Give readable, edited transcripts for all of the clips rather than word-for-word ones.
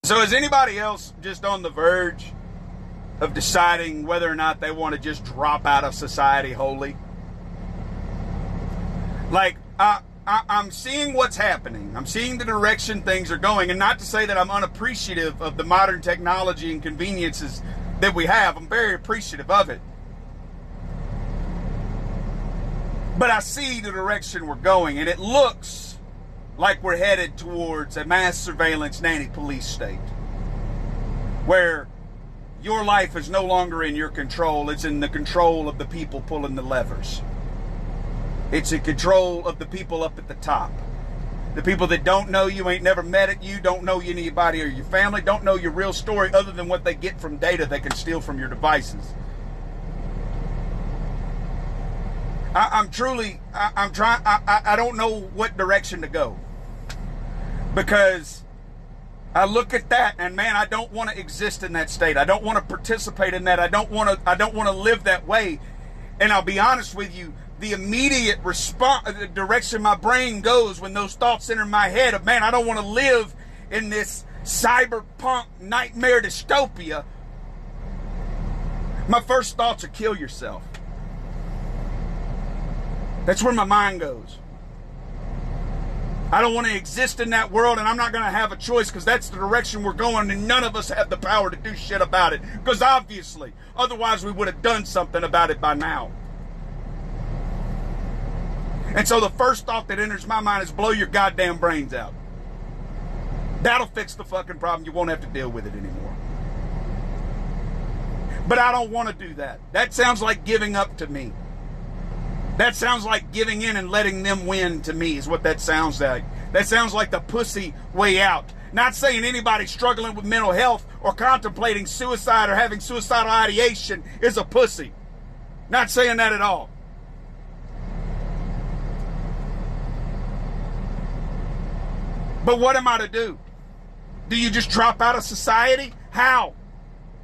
So is anybody else just on the verge of deciding whether or not they want to just drop out of society wholly? Like, I'm seeing what's happening. I'm seeing the direction things are going. And not to say that I'm unappreciative of the modern technology and conveniences that we have. I'm very appreciative of it. But I see the direction we're going, and it looks like we're headed towards a mass surveillance nanny police state where your life is no longer in your control. It's in the control of the people pulling the levers. It's in control of the people up at the top. The people that don't know you, ain't never met at you, don't know anybody or your family, don't know your real story other than what they get from data they can steal from your devices. I don't know what direction to go. Because I look at that and man, I don't want to exist in that state. I don't want to participate in that. I don't want to live that way. And I'll be honest with you, the immediate response, the direction my brain goes when those thoughts enter my head of, man, I don't want to live in this cyberpunk nightmare dystopia. My first thoughts are kill yourself. That's where my mind goes. I don't want to exist in that world, and I'm not going to have a choice because that's the direction we're going, and none of us have the power to do shit about it. Because obviously, otherwise we would have done something about it by now. And so the first thought that enters my mind is blow your goddamn brains out. That'll fix the fucking problem. You won't have to deal with it anymore. But I don't want to do that. That sounds like giving up to me. That sounds like giving in and letting them win to me is what that sounds like. That sounds like the pussy way out. Not saying anybody struggling with mental health or contemplating suicide or having suicidal ideation is a pussy. Not saying that at all. But what am I to do? Do you just drop out of society? How?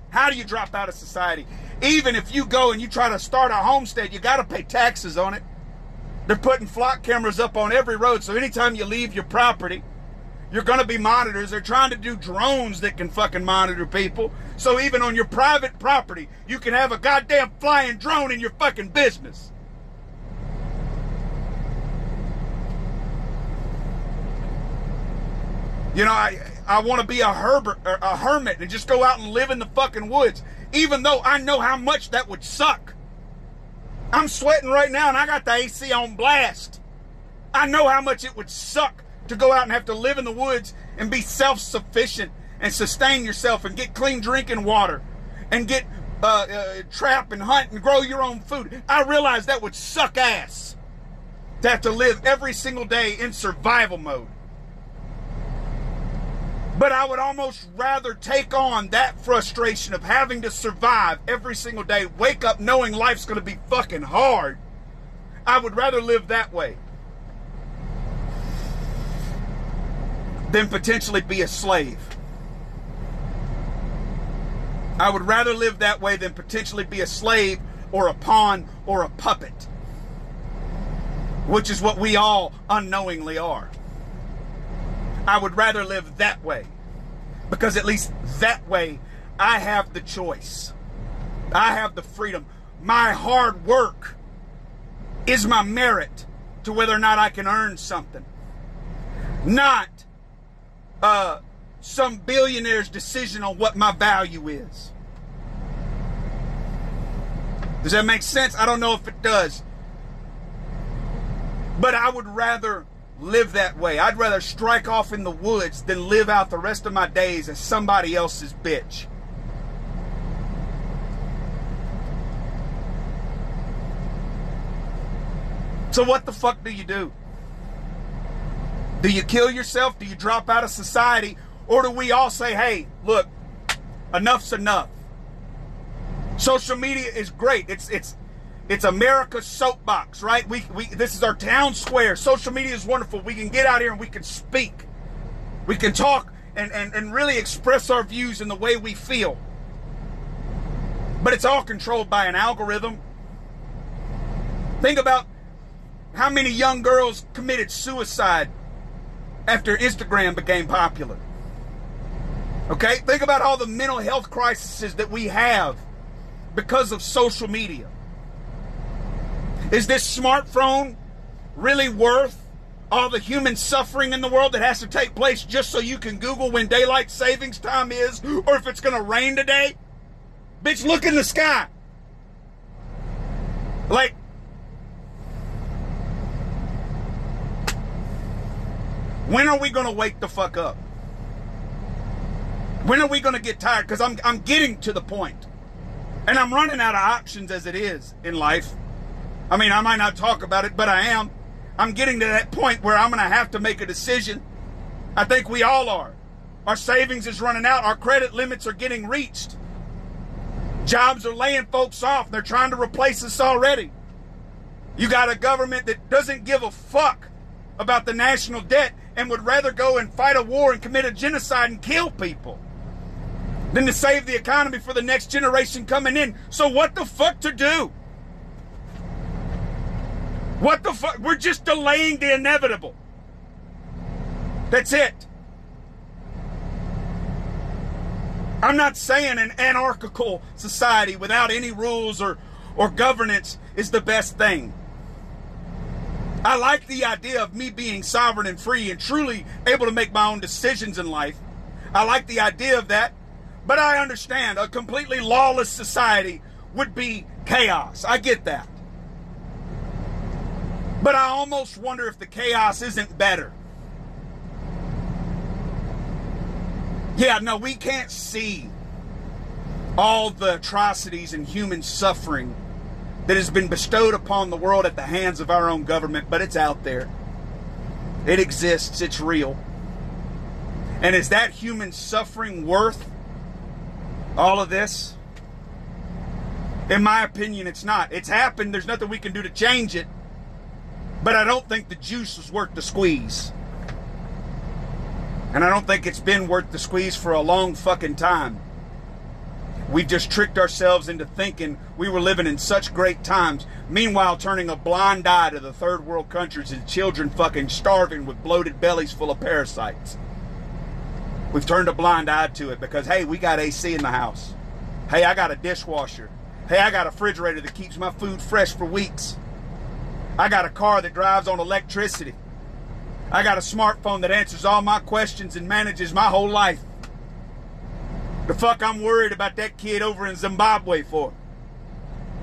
How do you drop out of society? Even if you go and you try to start a homestead, you got to pay taxes on it. They're putting flock cameras up on every road, so anytime you leave your property, you're going to be monitored. They're trying to do drones that can fucking monitor people. So even on your private property, you can have a goddamn flying drone in your fucking business. You know, I want to be a hermit and just go out and live in the fucking woods, even though I know how much that would suck. I'm sweating right now and I got the AC on blast. I know how much it would suck to go out and have to live in the woods and be self-sufficient and sustain yourself and get clean drinking water and get trap and hunt and grow your own food. I realize that would suck ass to have to live every single day in survival mode. But I would almost rather take on that frustration of having to survive every single day, wake up knowing life's going to be fucking hard. I would rather live that way than potentially be a slave. I would rather live that way than potentially be a slave or a pawn or a puppet, which is what we all unknowingly are. I would rather live that way because at least that way I have the choice. I have the freedom. My hard work is my merit to whether or not I can earn something. Not some billionaire's decision on what my value is. Does that make sense? I don't know if it does. But I would rather live that way. I'd rather strike off in the woods than live out the rest of my days as somebody else's bitch. So what the fuck do you do? Do you kill yourself? Do you drop out of society? Or do we all say, hey, look, enough's enough. Social media is great. It's America's soapbox, right? This is our town square. Social media is wonderful. We can get out here and we can speak. We can talk and really express our views in the way we feel. But it's all controlled by an algorithm. Think about how many young girls committed suicide after Instagram became popular. Okay? Think about all the mental health crises that we have because of social media. Is this smartphone really worth all the human suffering in the world that has to take place just so you can Google when daylight savings time is or if it's going to rain today? Bitch, look in the sky. Like, when are we going to wake the fuck up? When are we going to get tired? Because I'm getting to the point. And I'm running out of options as it is in life. I mean, I might not talk about it, but I am. I'm getting to that point where I'm going to have to make a decision. I think we all are. Our savings is running out. Our credit limits are getting reached. Jobs are laying folks off. They're trying to replace us already. You got a government that doesn't give a fuck about the national debt and would rather go and fight a war and commit a genocide and kill people than to save the economy for the next generation coming in. So what the fuck to do? What the fuck? We're just delaying the inevitable. That's it. I'm not saying an anarchical society without any rules or governance is the best thing. I like the idea of me being sovereign and free and truly able to make my own decisions in life. I like the idea of that. But I understand a completely lawless society would be chaos. I get that. But I almost wonder if the chaos isn't better. Yeah, no, we can't see all the atrocities and human suffering that has been bestowed upon the world at the hands of our own government, but it's out there. It exists. It's real. And is that human suffering worth all of this? In my opinion, it's not. It's happened. There's nothing we can do to change it. But I don't think the juice was worth the squeeze. And I don't think it's been worth the squeeze for a long fucking time. We just tricked ourselves into thinking we were living in such great times. Meanwhile, turning a blind eye to the third world countries and children fucking starving with bloated bellies full of parasites. We've turned a blind eye to it because, hey, we got AC in the house. Hey, I got a dishwasher. Hey, I got a refrigerator that keeps my food fresh for weeks. I got a car that drives on electricity. I got a smartphone that answers all my questions and manages my whole life. The fuck I'm worried about that kid over in Zimbabwe for?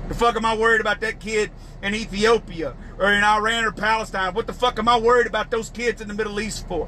The fuck am I worried about that kid in Ethiopia or in Iran or Palestine? What the fuck am I worried about those kids in the Middle East for?